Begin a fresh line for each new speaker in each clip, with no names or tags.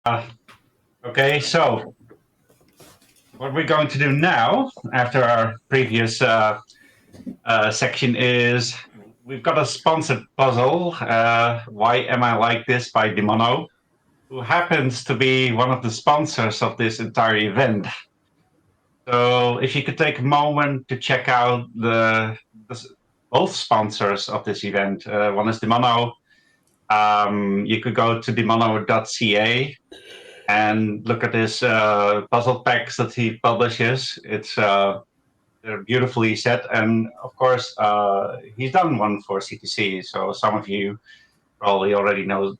Okay, so what we're going to do now, after our previous section, is we've got a sponsored puzzle. Why Am I Like This by DiMono, who happens to be one of the sponsors of this entire event. So if you could take a moment to check out both sponsors of this event. One is DiMono. You could go to DiMono.ca and look at his puzzle packs that he publishes. They're beautifully set, and of course, he's done one for CTC. So some of you probably already know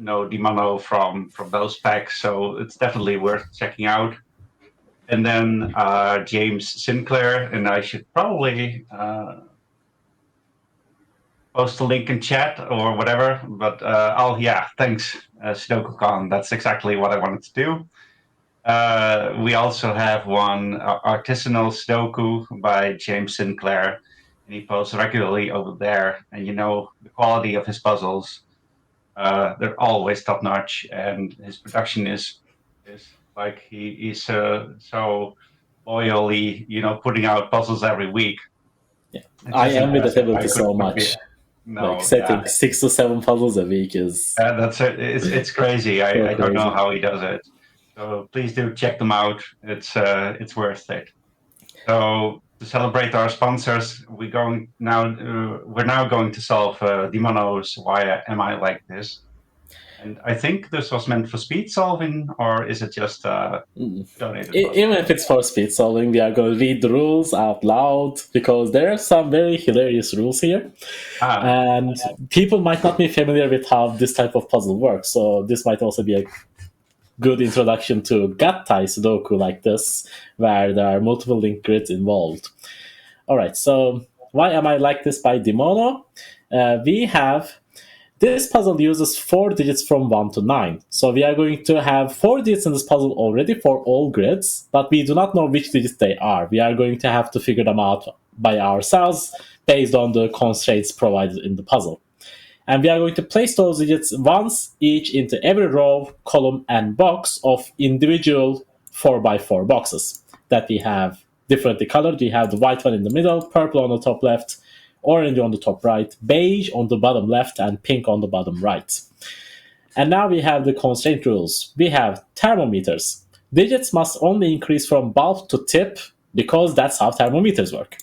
DiMono from those packs. So it's definitely worth checking out. And then James Sinclair, and I should probably post a link in chat or whatever. But thanks, SudokuCon. That's exactly what I wanted to do. We also have one artisanal Sudoku by James Sinclair, and he posts regularly over there. And the quality of his puzzles, they're always top notch, and his production is like he's so loyally, putting out puzzles every week.
Yeah. I envy that ability so much.
No,
setting 6 to 7 puzzles a week is
it's crazy. I don't know how he does it. So please do check them out. It's worth it. So to celebrate our sponsors, we're now going to solve DiMono's Why Am I Like This? And I think this was meant for speed solving, or is it just donated?
Even if it's for speed solving, we are going to read the rules out loud because there are some very hilarious rules here. And people might not be familiar with how this type of puzzle works. So this might also be a good introduction to Gattai Sudoku like this, where there are multiple link grids involved. All right, so Why Am I Like This by DiMono? This puzzle uses 4 digits from 1 to 9. So we are going to have 4 digits in this puzzle already for all grids, but we do not know which digits they are. We are going to have to figure them out by ourselves based on the constraints provided in the puzzle. And we are going to place those digits once each into every row, column, and box of individual 4x4 boxes that we have differently colored. We have the white one in the middle, purple on the top left, orange on the top right, beige on the bottom left, and pink on the bottom right. And now we have the constraint rules. We have thermometers. Digits must only increase from bulb to tip because that's how thermometers work.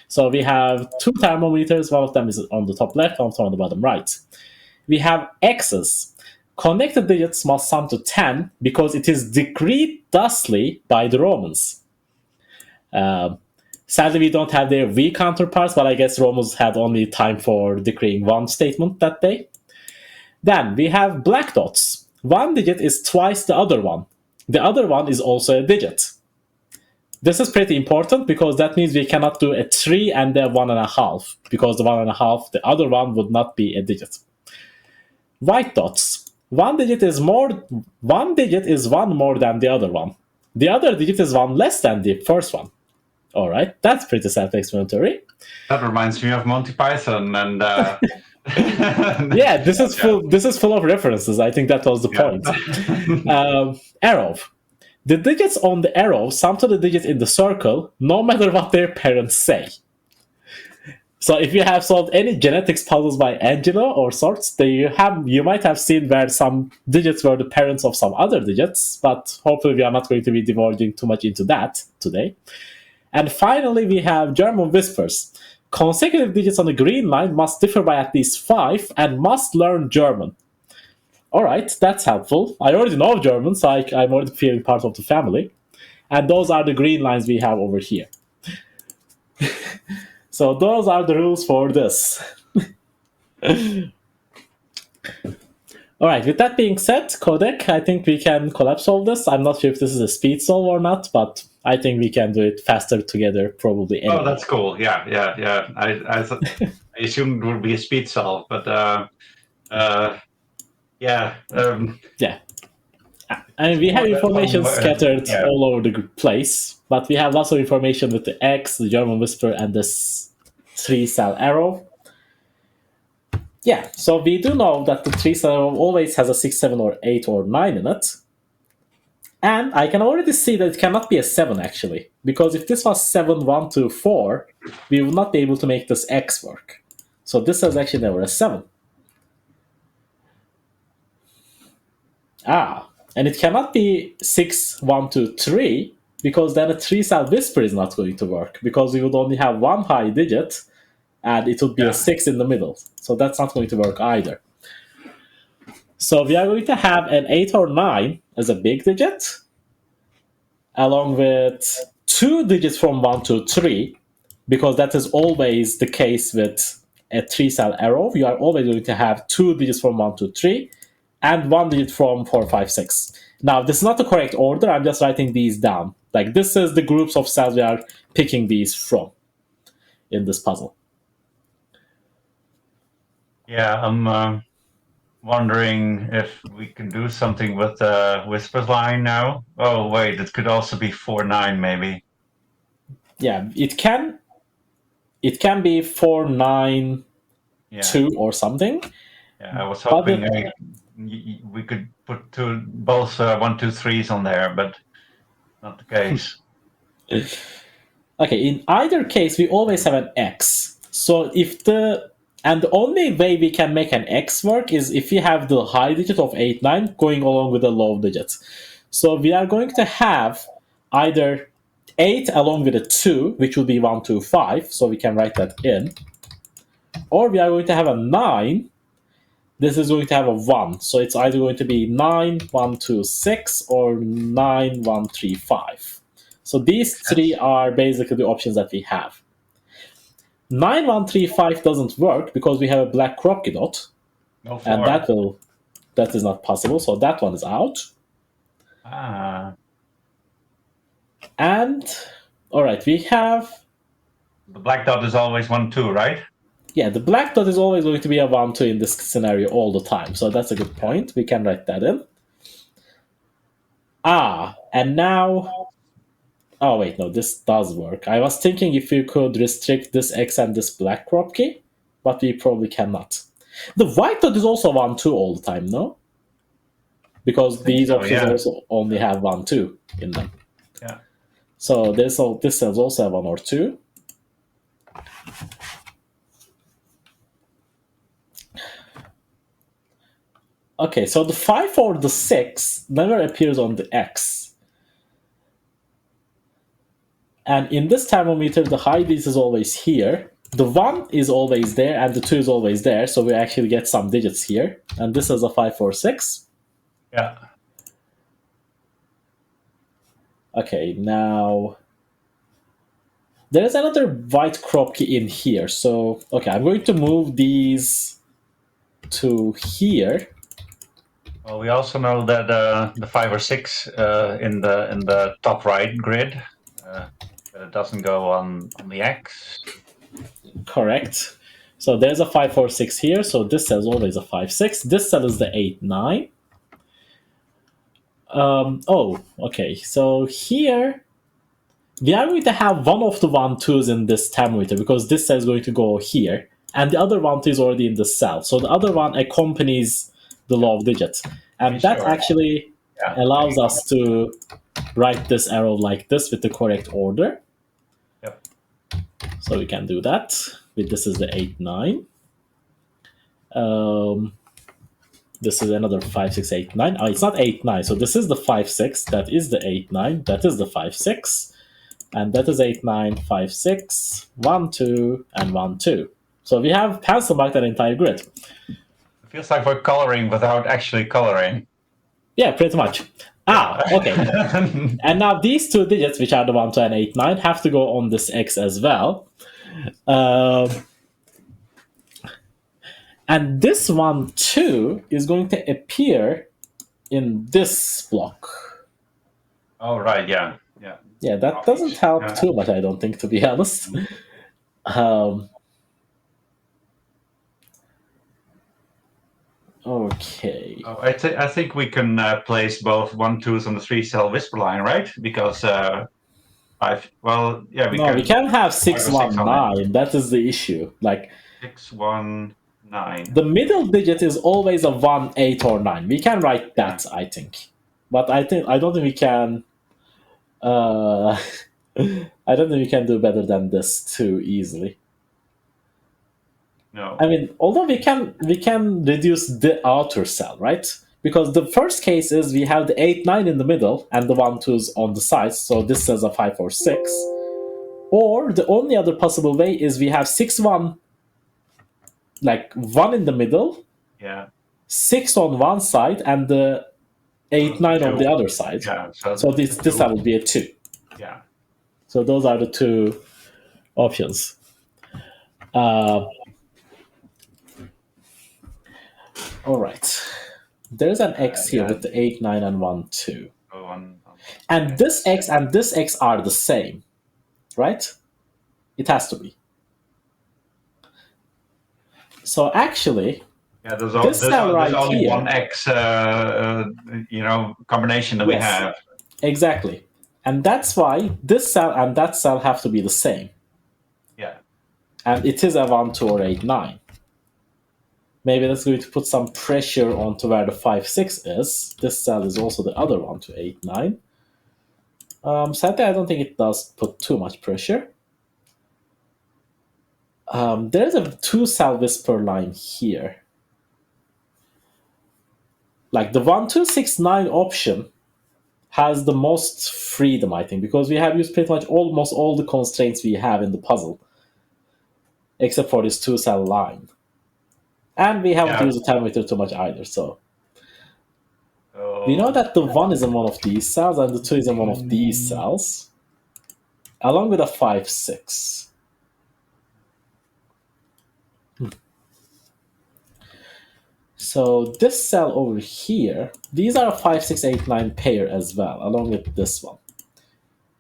So we have 2 thermometers. One of them is on the top left, one of them on the bottom right. We have X's. Connected digits must sum to 10 because it is decreed thusly by the Romans. Sadly, we don't have their V counterparts, but I guess Romans had only time for decreeing one statement that day. Then we have black dots. One digit is twice the other one. The other one is also a digit. This is pretty important because that means we cannot do a 3 and a 1.5 because the 1.5, the other one would not be a digit. White dots. One digit is one more than the other one. The other digit is one less than the first one. All right, that's pretty self-explanatory.
That reminds me of Monty Python, and
yeah, this is full of references. I think that was the point. Arrow. The digits on the arrow sum to the digits in the circle, no matter what their parents say. So if you have solved any genetics puzzles by Angelo or sorts, you might have seen where some digits were the parents of some other digits, but hopefully we are not going to be divulging too much into that today. And finally, we have German whispers. Consecutive digits on the green line must differ by at least 5 and must learn German. All right, that's helpful. I already know German, so I'm already feeling part of the family. And those are the green lines we have over here. So those are the rules for this. All right, with that being said, Qodec, I think we can collapse all this. I'm not sure if this is a speed solve or not, but I think we can do it faster together, probably. Anyway.
Oh, that's cool. Yeah. I assumed it would be a speed solve, but
yeah. I mean, we have information scattered all over the place, but we have lots of information with the X, the German whisper, and this 3-cell arrow. Yeah, so we do know that the 3 cell arrow always has a 6, 7, or 8, or 9 in it. And I can already see that it cannot be a 7 actually. Because if this was 7, 1, 2, 4, we would not be able to make this X work. So this is actually never a 7. And it cannot be 6, 1, 2, 3, because then a 3 cell whisper is not going to work, because we would only have one high digit and it would be a 6 in the middle. So that's not going to work either. So we are going to have an 8 or 9 as a big digit, along with 2 digits from 1 to 3, because that is always the case with a 3 cell arrow. You are always going to have 2 digits from 1 to 3, and 1 digit from 4, 5, 6. Now, this is not the correct order. I'm just writing these down. Like, this is the groups of cells we are picking these from in this puzzle.
Yeah, I'm wondering if we can do something with the whisper line now. Oh, wait, it could also be 4, 9, maybe.
Yeah, it can be 4, 9,
Yeah.
2 or something.
Yeah, I was hoping we could put both 1, 2, 3s on there, but not the case.
Okay, in either case, we always have an X. So the only way we can make an X work is if we have the high digit of 8, 9 going along with the low digit. So we are going to have either 8 along with a 2, which will be 1, 2, 5, so we can write that in. Or we are going to have a 9. This is going to have a 1. So it's either going to be 9, 1, 2, 6, or 9, 1, 3, 5. So these three are basically the options that we have. 9, 1, 3, 5 doesn't work because we have a black Kropki dot.
No,
And that is not possible, so that one is out. And alright, we have
the black dot is always 1, 2, right?
Yeah, the black dot is always going to be a 1, 2 in this scenario all the time. So that's a good point. We can write that in. And now... Oh, wait, no, this does work. I was thinking if you could restrict this X and this black Kropki, but we probably cannot. The white dot is also 1, 2 all the time, no? Because these options also only have 1, 2 in them.
Yeah.
So this cells also have 1 or 2. Okay, so the 5 or the 6 never appears on the X. And in this thermometer, the high digit is always here. The 1 is always there, and the 2 is always there. So we actually get some digits here. And this is a 5, 4, 6.
Yeah.
Okay, now... There is another white Kropki in here. So, okay, I'm going to move these to here.
Well, we also know that the 5 or 6 in the top right grid, that it doesn't go on the X.
Correct. So there's a 5, 4, 6 here. So this cell is always a 5, 6. This cell is the 8, 9. Okay. So here we are going to have one of the 1, 2s in this thermometer because this cell is going to go here. And the other 1, 2 is already in the cell. So the other one accompanies the low digit. And that actually allows us to write this arrow like this with the correct order.
Yep.
So we can do that. This is the 8, 9. This is another 5, 6, 8, 9. Oh, it's not 8, 9. So this is the 5, 6. That is the 8, 9. That is the 5, 6. And that is 8, 9, 5, 6, 1, 2, and 1, 2. So we have pencil marked an entire grid.
It feels like we're coloring without actually coloring.
Yeah, pretty much. Okay. And now these 2 digits, which are the 1, 2, and 8, 9, have to go on this X as well. And this 1, 2 is going to appear in this block.
Oh, right, yeah.
Yeah, that doesn't help too much, I don't think, to be honest. Okay.
Oh, I think we can place both 1, 2s on the 3 cell whisper line, right? Because
we can have 6, 1, 9. That is the issue. Like
6, 1, 9.
The middle digit is always a 1, 8, or 9. We can write that, I think. But I don't think we can I don't think we can do better than this too easily.
No.
I mean, although we can reduce the outer cell, right? Because the first case is we have the 8, 9 in the middle and the 1, 2's on the sides, so this says a 5 or 6. Or the only other possible way is we have 6, 1, like 1 in the middle,
Yeah.
6 on one side, and the 8, 9 on the other side.
Yeah.
So this cell will be a 2.
Yeah.
So those are the two options. All right. There's an X here with the 8, 9, and 1, 2. And this X and this X are the same, right? It has to be. So actually,
there's only
here,
one X, combination that we have.
Exactly. And that's why this cell and that cell have to be the same.
Yeah.
And it is a 1, 2, or 8, 9. Maybe that's going to put some pressure onto where the 5, 6 is. This cell is also the other 1, 2, 8, 9. Sadly, I don't think it does put too much pressure. There's a 2-cell whisper line here. Like the 1, 2, 6, 9 option has the most freedom, I think, because we have used pretty much almost all the constraints we have in the puzzle, except for this 2-cell line. And we haven't used the thermometer too much either, so. We know that the 1 is in one of these cells and the 2 is in one of these cells, along with a 5, 6. So this cell over here, these are a 5, 6, 8, 9 pair as well, along with this one.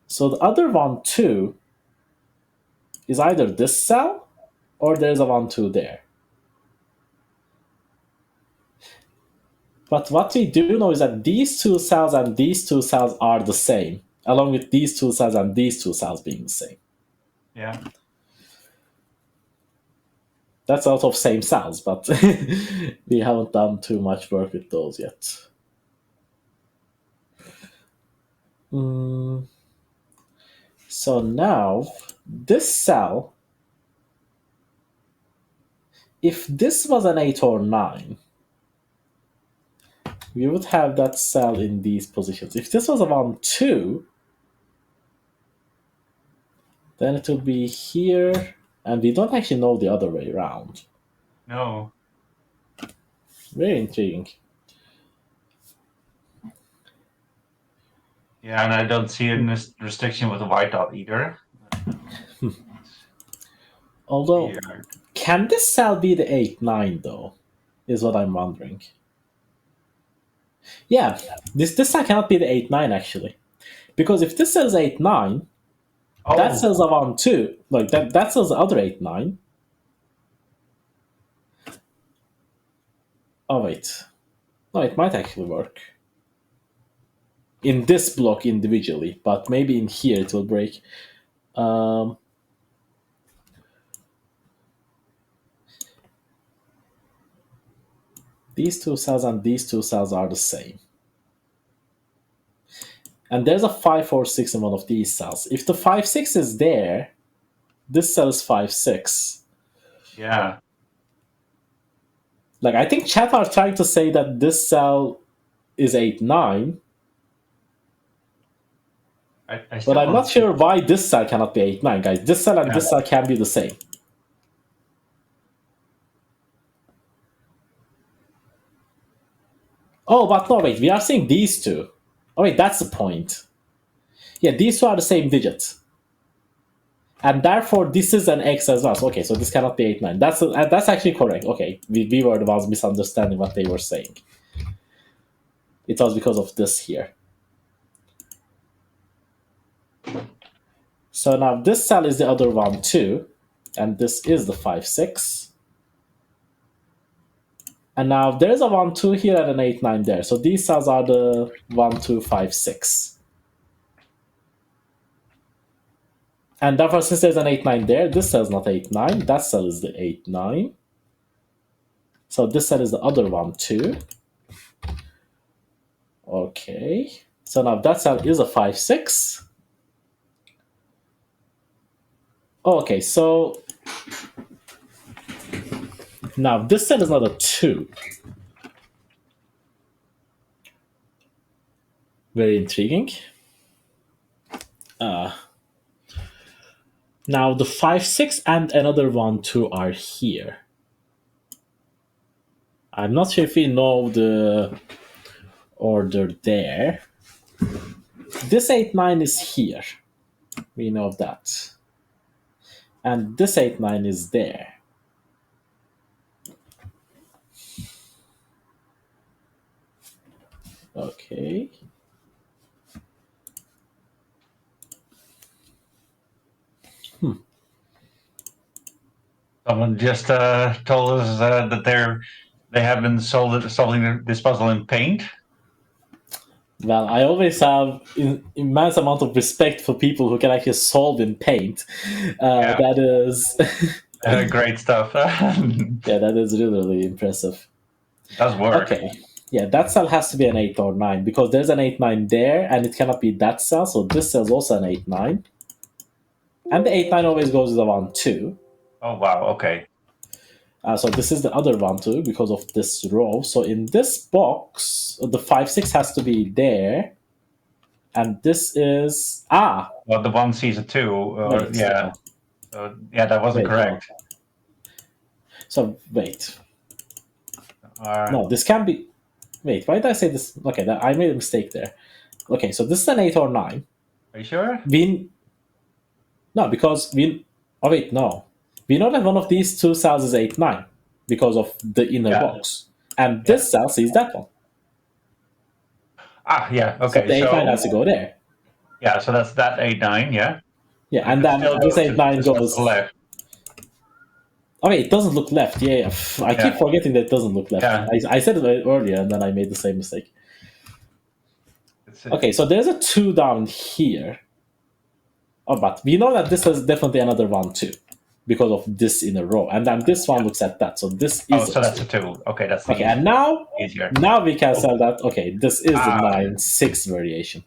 So the other 1, 2 is either this cell or there's a 1, 2 there. But what we do know is that these 2 cells and these 2 cells are the same, along with these 2 cells and these 2 cells being the same.
Yeah.
That's out of same cells, but we haven't done too much work with those yet. So now, this cell, if this was an 8 or 9, we would have that cell in these positions. If this was a 1, 2, then it would be here, and we don't actually know the other way around.
No.
Very intriguing.
Yeah, and I don't see a restriction with the white dot either.
Although,
Weird.
Can this cell be the 8, 9 though? Is what I'm wondering. Yeah, this cell cannot be the 8, 9 actually. Because if this cell is 8, 9, that cell's a 1, 2. Like that cell's the other 8, 9. Oh wait. No, it might actually work. In this block individually, but maybe in here it will break. These 2 cells and these 2 cells are the same. And there's a 5 or 6 in one of these cells. If the 5, 6 is there, this cell is 5, 6.
Yeah.
Like, I think chat are trying to say that this cell is 8, 9. But I'm not sure why this cell cannot be 8, 9, guys. This cell and this cell can be the same. Oh, but no, wait. We are seeing these two. Oh, wait, that's the point. Yeah, these two are the same digit. And therefore, this is an X as well. So, okay, so this cannot be 8, 9. That's actually correct. Okay, we were the ones misunderstanding what they were saying. It was because of this here. So now this cell is the other 1, 2. And this is the 5, 6. And now there's a 1, 2 here and an 8, 9 there. So these cells are the 1, 2, 5, 6. And therefore, since there's an 8, 9 there, this cell is not 8, 9. That cell is the 8, 9. So this cell is the other one too. Okay. So now that cell is a 5, 6. Okay, so now this cell is not a 2. Very intriguing. Now the 5, 6 and another 1, 2 are here. I'm not sure if we know the order there. This 8, 9 is here. We know that. And this 8, 9 is there. Okay.
Someone just told us that they have been solving this puzzle in Paint.
Well, I always have immense amount of respect for people who can actually solve in Paint.
Yeah.
That is,
Great stuff.
yeah, that is really, really impressive.
It does work.
Okay, yeah, that cell has to be an 8 or 9 because there's an 8, 9 there, and it cannot be that cell. So this cell is also an 8, 9, and the 8, 9 always goes with a 1, 2.
Oh wow. Okay.
So this is the other 1, 2 because of this row. So in this box, the 5, 6 has to be there. And this is
Well, the 1 sees a 2.
Wait,
yeah. So yeah, that wasn't
Wait,
correct.
so wait. No, this can't be. Wait, why did I say this? Okay, I made a mistake there. Okay, so this is an 8 or 9.
Are you sure?
No, because we. Oh wait, no. We know that one of these two cells is 8, 9 because of the inner box, and this cell sees that one.
Yeah. Okay.
So the 8, 9 has to go there.
Yeah. So that's that 8, 9. Yeah.
Yeah, and then this 8, 9 goes
left.
Oh wait, it doesn't look left. Yeah. I keep forgetting that it doesn't look left.
Yeah.
I said it earlier, and then I made the same mistake. Okay, so there's a 2 down here. Oh, but we know that this is definitely another 1, 2 because of this in a row, and then this one looks at that. So this is.
So that's a 2. Okay, that's
okay. And now
easier.
Now we can tell that okay, this is the 9, 6 variation.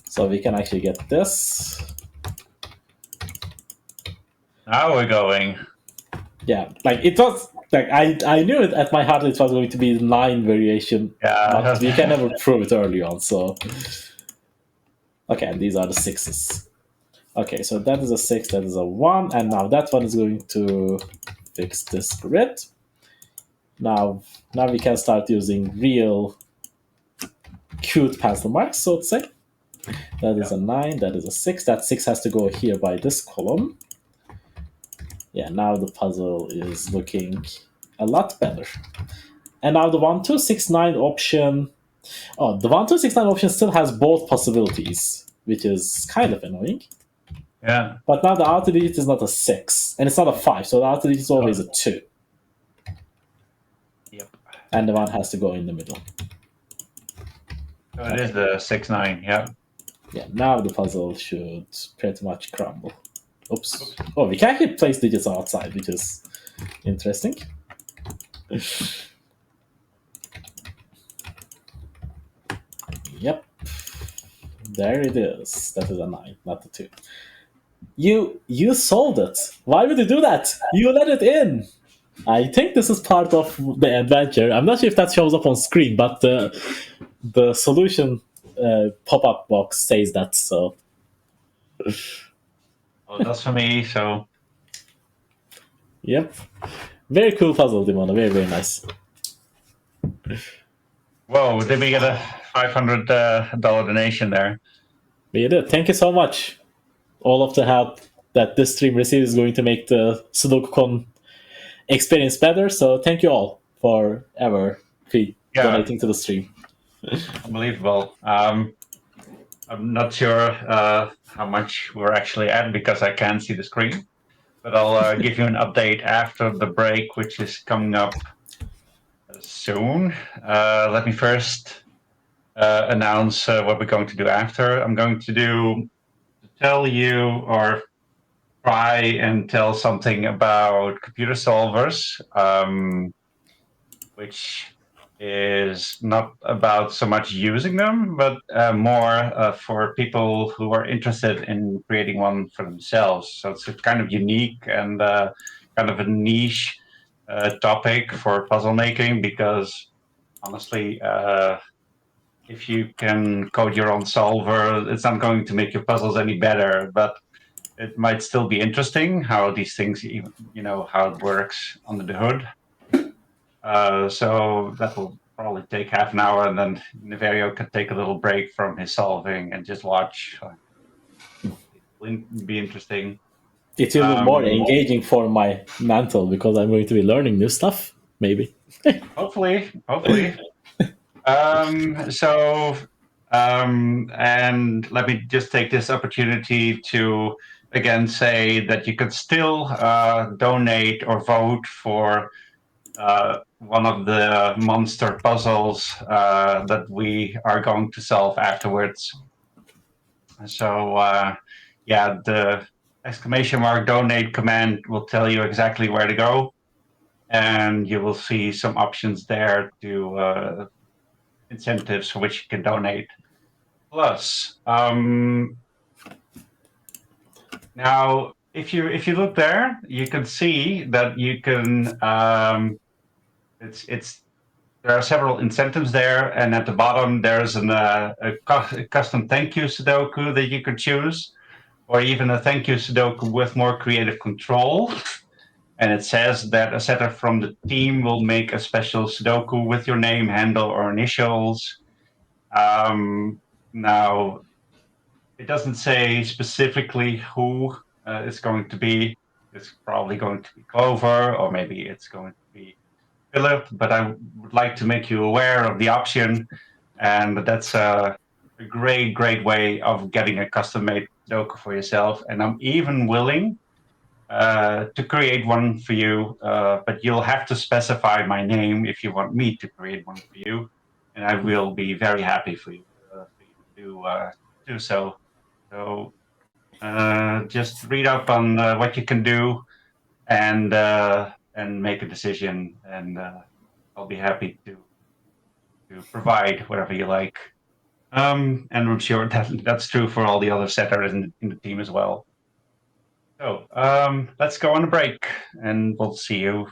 So we can actually get this.
Now we're going.
Yeah, like it was like I knew it at my heart it was going to be the 9 variation.
Yeah,
but we can never prove it early on. So okay, and these are the 6s. Okay, so that is a 6, that is a 1, and now that one is going to fix this grid. Now we can start using real cute pencil marks, so to say. That is a 9, that is a 6. That 6 has to go here by this column. Yeah, now the puzzle is looking a lot better. And now the 1, 2, 6, 9 option. Oh, the 1, 2, 6, 9 option still has both possibilities, which is kind of annoying.
Yeah.
But now the outer digit is not a 6, and it's not a 5, so the outer digit is always a 2.
Yep.
And the 1 has to go in the middle.
So it is the 6, 9, yeah.
Yeah, now the puzzle should pretty much crumble. Oops. Oh, we can actually place digits outside, which is interesting. Yep. There it is. That is a 9, not a 2. You solved it. Why would you do that? You let it in. I think this is part of the adventure. I'm not sure if that shows up on screen, but the solution pop-up box says that. So.
Well, that's for me. So.
Yep. Very cool puzzle, DiMono. Very, very nice.
Whoa! Did we get a $500 donation there?
We did. Thank you so much. All of the help that this stream receives is going to make the SudokuCon experience better. So thank you all for ever donating to the stream.
Unbelievable. I'm not sure how much we're actually at because I can't see the screen. But I'll give you an update after the break, which is coming up soon. Let me first announce what we're going to do after. I'm going to tell you, or try and tell something about computer solvers, which is not about so much using them, but more for people who are interested in creating one for themselves. So it's kind of unique and kind of a niche topic for puzzle making because honestly, if you can code your own solver, it's not going to make your puzzles any better, but it might still be interesting how these things, how it works under the hood. So that will probably take half an hour, and then Neverio can take a little break from his solving and just watch. It'll be interesting.
It will be more engaging for my mental because I'm going to be learning new stuff, maybe.
Hopefully. And let me just take this opportunity to again say that you could still donate or vote for one of the monster puzzles that we are going to solve afterwards. So, yeah, the exclamation mark donate command will tell you exactly where to go. And you will see some options there to incentives for which you can donate. Plus, now if you look there, you can see that you can. It's there are several incentives there, and at the bottom there's a custom thank you Sudoku that you could choose, or even a thank you Sudoku with more creative control. And it says that a setter from the team will make a special Sudoku with your name, handle, or initials. Now, it doesn't say specifically who it's going to be. It's probably going to be Clover, or maybe it's going to be Philip, but I would like to make you aware of the option. And that's a great way of getting a custom-made Sudoku for yourself. And I'm even willing to create one for you, but you'll have to specify my name if you want me to create one for you, and I will be very happy for you to do so. So just read up on what you can do and make a decision, and I'll be happy to provide whatever you like. And I'm sure that's true for all the other setters in the team as well. So let's go on a break, and we'll see you